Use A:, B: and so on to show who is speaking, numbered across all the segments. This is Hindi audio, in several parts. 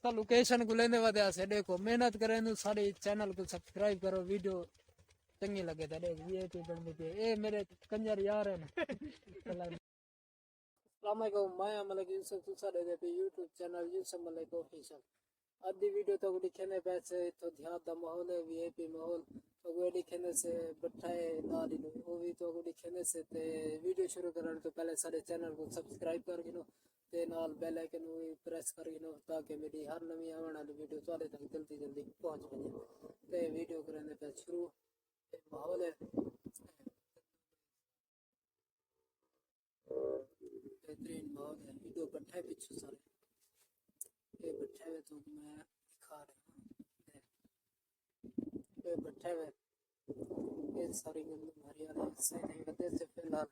A: तो लोकेशन को लेने वाले से देखो मेहनत करें तो सारे चैनल को सब्सक्राइब करो वीडियो चंगी लगे तो देख ये बनने के ए मेरे कंजर यार है ना अस्सलाम वालेकुम मैं मलिक यूसुफ तुसा दे पे YouTube channel Yusuf Malik official आधी वीडियो तो दिखने पैसे तो ध्यान दा माहौल है वीआईपी माहौल तो वो दिखने से बैठाए ना दी वो भी तो दिखने से ते वीडियो शुरू करने तो पहले सारे चैनल को सब्सक्राइब कर गिनो ते नाल बेल आइकन भी प्रेस कर गिनो ताकि मेरी हर नवी आने वाली वीडियो तुम्हारे तक जल्दी जल्दी पहुंच सके ते वीडियो करने पे शुरू माहौल है बेहतरीन माहौल है वीडियो बैठा है पीछे सारे ये बैठे हुए तो मैं दिखा रहा हूँ ये बैठे हुए ये सारी गंदम हरियाणा से नहीं बदे से फिलहाल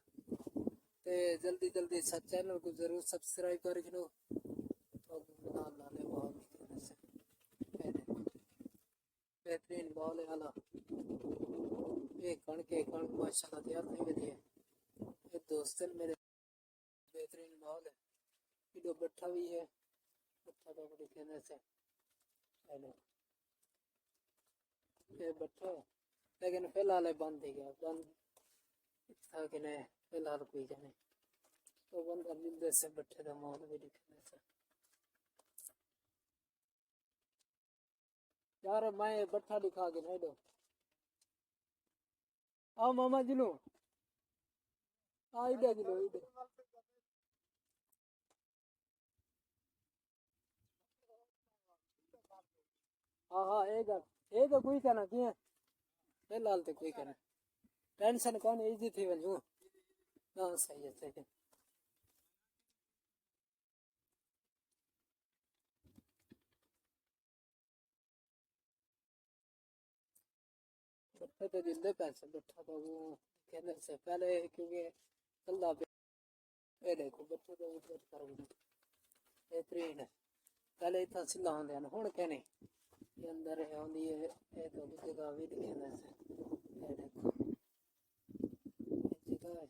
A: ते जल्दी जल्दी सब चैनल को जरूर सब्सक्राइब कर लो तो नाल नाले माहौल दिखने से बेहतरीन माहौल है वाला ये कण माशाल्लाह तैयार नहीं बनी है ये दोस्त मेरे बेहतरीन माहौल है वीडियो बैठा भी है बैठा तो दिखने से ये बैठा है लेकिन फिलहाल बंद ही गया बंद था कि नहीं फिलहाल कोई जाने तो बंद मिलते से बैठे था माहौल भी दिखने से यार मैं बैठा दिखा के नहीं दो आओ मामा जी लो आ इधर जी लो इधर हाँ हाँ एक कोई कहना कि फिलहाल तो कोई कहना टेंशन कौन इजी थी वजू हाँ सही है बैठे तो जिंदे पैसे बैठा तो वो कहने से पहले क्योंकि चलता ये देखो बैठे तो उधर करूँगा बेहतरीन है पहले इतना सिला होंगे ना हूँ कहने ये अंदर है आँदी है ये तो जगह भी दिखने से ये देखो ये जगह है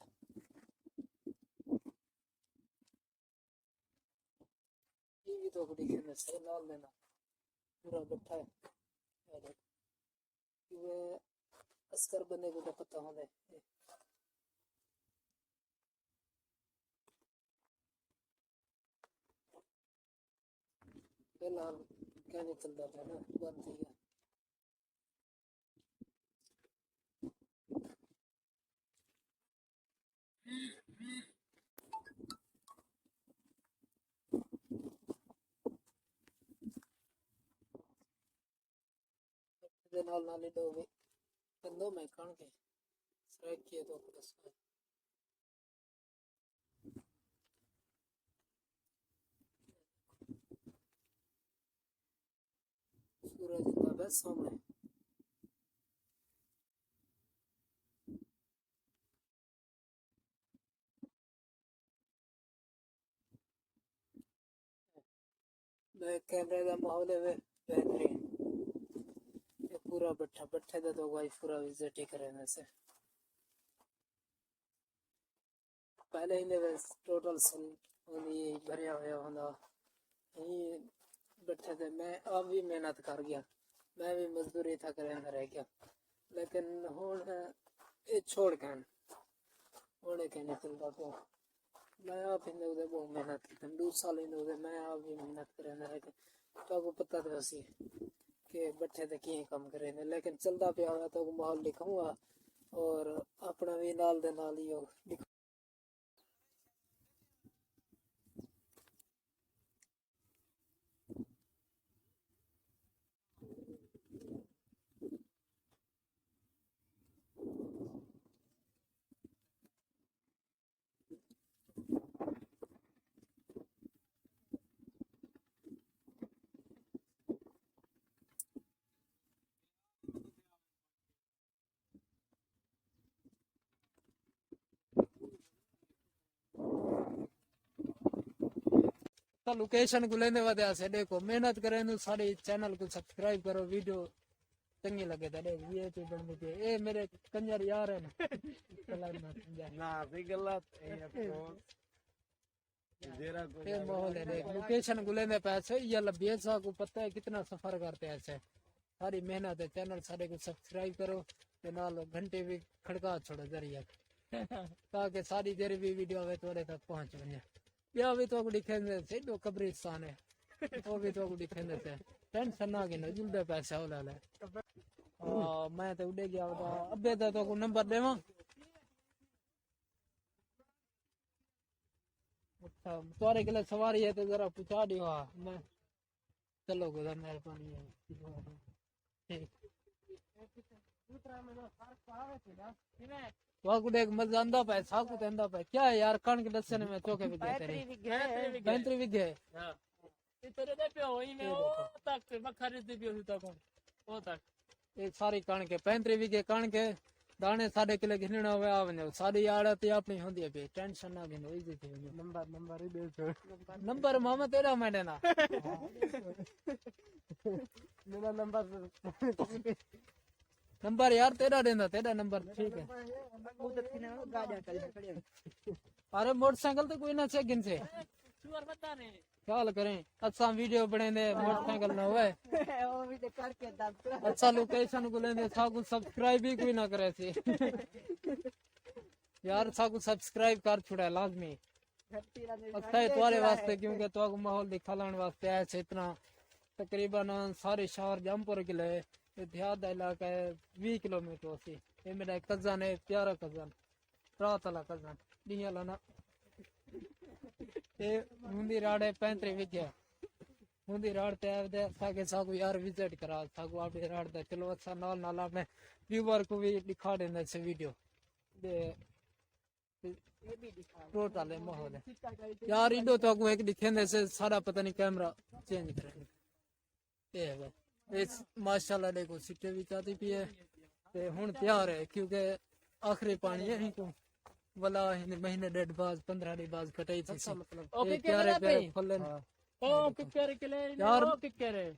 A: ये भी तो दिखने से लाल लेना पूरा बैठा है ये देखो ये अस्कर बने को तो पता होने फिलहाल क्या नहीं चलता था ना बंद थी गया नाल नाली दो भी कंदों में कण के स्ट्राइक किए तो प्लस में सूरज जिंदा सामने कैमरे का माहौल है बेहतरीन ये पूरा बैठा बैठे तो भाई पूरा विजिट ही करें से पहले ही टोटल सन भरिया हुआ होंदा यही बैठे थे मैं अब भी मेहनत कर गया मैं भी मजदूरी था करें रह गया लेकिन हूँ ये छोड़ के होने के नहीं चलता तो मैं आप इन बहुत मेहनत की 2 साल इन मैं आप भी मेहनत करें रह गया तो आपको पता तो सी कि बैठे थे कि काम करें लेकिन चलता पिया हुआ तो माहौल दिखाऊंगा और अपना भी नाल दे नाल ही तो लोकेशन को लेने वाले से देखो मेहनत करें तो सारे चैनल को सब्सक्राइब करो वीडियो चंगी लगे तो देख ये तो बनने के ए मेरे कंजर यार है ना ना भी गलत ये माहौल है देख लोकेशन गुले में पैसे ये लबिया सा को पता है कितना सफर करते हैं ऐसे सारी मेहनत है चैनल सारे को सब्सक्राइब करो ते नाल घंटे भी खड़का छोड़ो जरिए ताकि सारी देर भी वीडियो आवे तोरे तक पहुंच वने या भी तो दिखेंगे से दो कब्रिस्तान है वो भी तो दिखेंगे से टेंशन ना के जुलदे पैसे हो ले मैं तो उड़े गया था अबे तो को नंबर देवा अच्छा तुम्हारे के लिए सवारी है तो जरा पूछा दियो मैं चलो गुजर मेहरबानी है ठीक वहाँ को देख मजा आंदा पे साकू तेंदा पे क्या है यार कण के दसन में चौके पे गए तेरे 35 विघे हां तेरे दे पे होई में ओ तक बखरी दे भी होता कौन ओ तक एक सारी कण के 35 विघे कण के दाने साढ़े किलो घिनना हुए आवने सारी आड़त अपनी होंदी है बे टेंशन ना घिनो इजी थे नंबर ही दे नंबर मामा तेरा मैंने ना मेरा नंबर यार तेरा देना तेरा नंबर ठीक है अरे मोटरसाइकिल तो कोई ना से गिन से ख्याल करें अच्छा वीडियो बने दे मोटरसाइकिल ना हुए अच्छा लोकेशन को लेंदे साकू सब्सक्राइब भी कोई ना करे थे यार साकू सब्सक्राइब कर छुड़ा लाजमी अच्छा है तुम्हारे वास्ते क्योंकि तो माहौल दिखाने वास्ते ऐसे इतना तकरीबन सारे शहर जमपुर के लिए देहात का इलाका है 20 किलोमीटर से ये मेरा कजन है प्यारा कजन रात वाला कजन दिया लाना ये मुंदी राड़ है 35 विघे मुंदी राड़ ते दे साके साकू यार विजिट करा साकू आप राड़ दे चलो अच्छा नाल नाल अपने व्यूअर को भी दिखा देना से वीडियो दे ये भी दिखा टोटल माहौल है यार इडो तो को एक दिखेंदे से सारा पता नहीं कैमरा चेंज करेंगे ये है इस माशाल्लाह देखो सिट्टे भी चाहती पी है ते हुन तैयार है क्योंकि आखिरी पानी है इनको वाला महीने डेढ़ बाद 15 दिन बाद कटाई थी मतलब ओके प्यारे प्यारे फलन ओ किक्कर के लिए यार ओ किक्कर है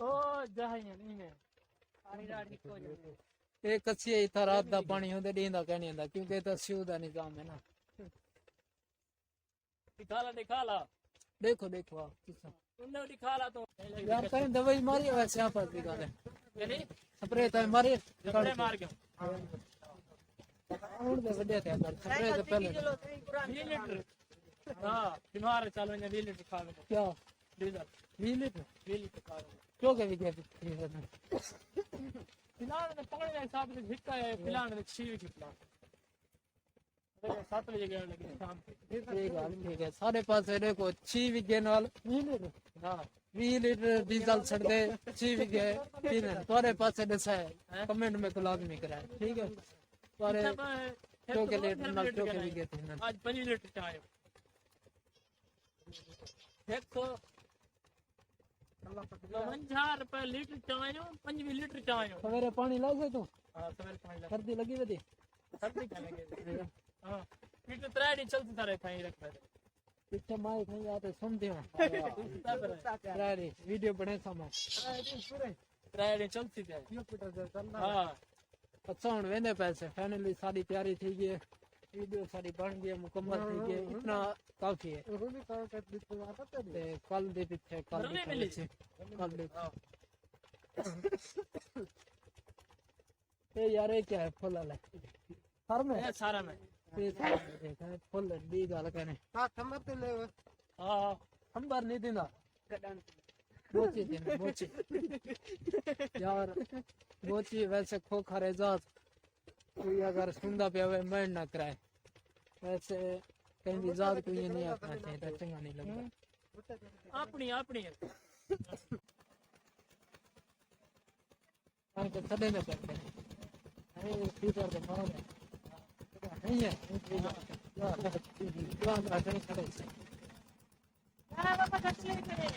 A: ओ जहां नहीं है सारी रात निको एक अच्छी इतना रात दा पानी होंदे दींदा कहनी होंदा क्योंकि तो स्यू दा निजाम है ना दिखाला देखो देखो आप उन्हें दिखाला तो यार कहीं दवाई मारी वैसे यहाँ पर भी गाले यानी स्प्रे तो मारी स्प्रे मार गया और दे बढ़िया थे अंदर स्प्रे तो पहले 20 लीटर हां बीमार चल में 20 लीटर खा क्या डीजल 20 लीटर खा क्यों के भी गया फिलहाल में पानी के हिसाब से झिटका है फिलहाल में 6 की फिलहाल 7 बजे गए लेकिन शाम ठीक है सारे पास देखो 6 विघे नाल 20 लीटर हां 20 लीटर डीजल छड़ दे 6 विघे तीन तुम्हारे पास दसा है कमेंट में तो लाजमी कराए ठीक है तुम्हारे के लीटर नाल के विघे थे आज 5 लीटर चाय देखो 50 रुपए लीटर चाय 5 लीटर चाय सवेरे पानी लागे तू हां सवेरे पानी लागे सर्दी लगी वदी सर्दी क्या लगे हां फिर तो 3 दिन चलती सारे खाई रखता है पीछे माई खाई आते सुनते हो 3 दिन वीडियो बने समय 3 दिन चलती है हां अच्छा हुन वेने पैसे फाइनली सारी तैयारी थी गई वीडियो सारी बन गई मुकम्मल थी गई इतना काफी है कल दे पीछे कल ये यार ये क्या है फुल वाला सर में सारा में फुल दी गल कहने हां खंबर ते ले हां खंबर नहीं देना बोची देना बोची यार बोची वैसे खोखा रे जात कोई अगर सुनदा पे वे मैं ना कराए वैसे कहीं भी जात कोई नहीं आना चाहिए तो चंगा नहीं लगता अपनी अपनी हां तो सदे में करते हैं अरे फ्यूचर के मारो नहीं है यार आते नहीं खड़े यार बाबा कच्चे करे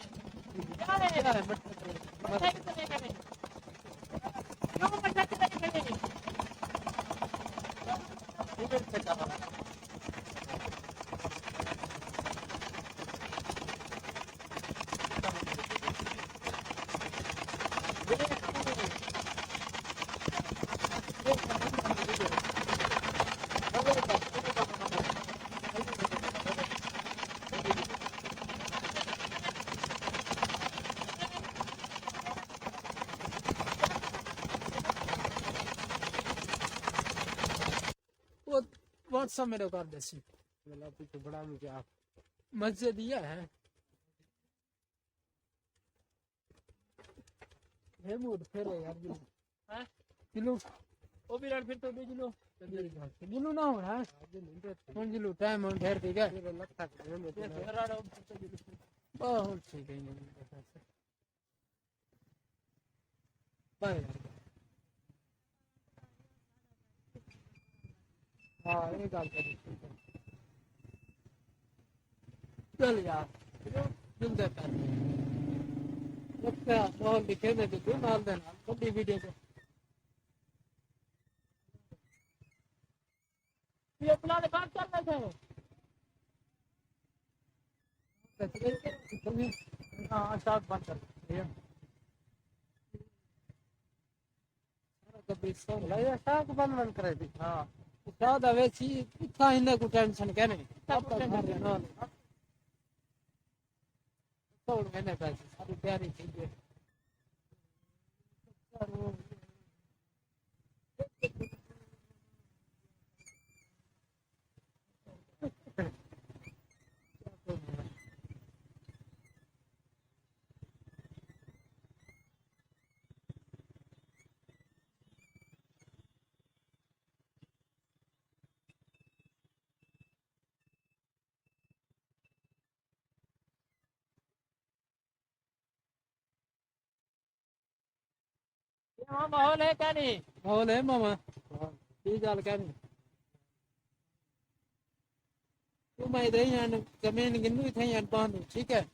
A: यार बट करे क्यों बच्चा करे इधर से चला व्हाट्सएप मेरे कर देसी
B: मतलब पीछे बड़ा मुझे आप
A: मस्जिद दिया है हे मूड फिर यार
B: हैं
A: किलो
B: वो भी रेड फिर तो दे किलो
A: किलो ना होना है कौन किलो टाइम on घर ठीक है
B: ये लगता है मैं
A: बहुत ठीक है बाय हाँ ये गल करी चल यार जिंदे पर लगता बहुत लिखे दे तू नाल देना छोटी वीडियो को
B: ये प्लान बात चल रहे थे
A: हाँ स्टार्ट बंद कर कभी सो
B: लगा साथ बंद करे थी
A: हाँ शायद अब ऐसी इतना इन्हें को टेंशन क्या नहीं अब तक हमारे ना छोड़ मैंने पैसे सारी तैयारी कीजिए
B: ये माहौल है क्या नहीं
A: माहौल है मामा ये गल क्या नहीं तू मैं इधर ही आने जमीन गिनू इधर ही आने बांधू ठीक है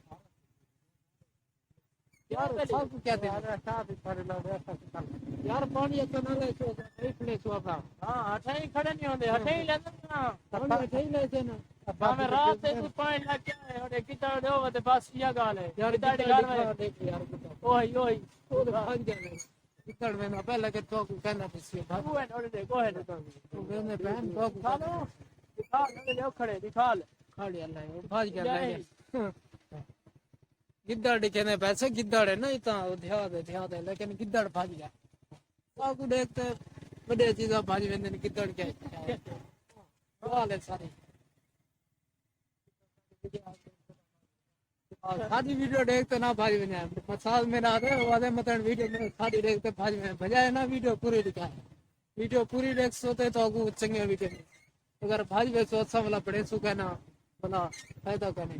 A: यार सब क्या दे
B: साथ पर लोग ऐसा कर
A: यार पानी एक ना ले सो एक ले सो अपना
B: हां हटे ही खड़े नहीं होंगे हटे ही लेते ना
A: पानी इधर ही ले जाना
B: हमें रात से तू पानी लग गया है और कितना दो ते बस ये गाल है
A: यार
B: कितना घर में
A: देख यार
B: ओही ओही
A: वो भाग गया इधर में ना पहले के तो कहना पीछे भाग
B: तू है और देखो है
A: तो मैंने बहन तो
B: दिखा लो दिखा ले खड़े दिखा ले
A: खाली अल्लाह वो भाग गया ले गिद्दड़ कहने पैसे गिद्दड़ है ना इतना ध्यान है लेकिन गिद्दड़ भाग गया आपको देखते बड़े चीज़ भाज वेंदे ने गिद्दड़ क्या है सवाल है सारी खादी वीडियो देखते ना भाज वेंदे मसाल में ना दे वादे मतन वीडियो में खादी देखते भाज में बजाय ना वीडियो पूरी दिखा वीडियो पूरी देख सोते तो आगू चंगे वीडियो अगर भाज वे सोच सा वाला बड़े सु कहना भला फायदा करने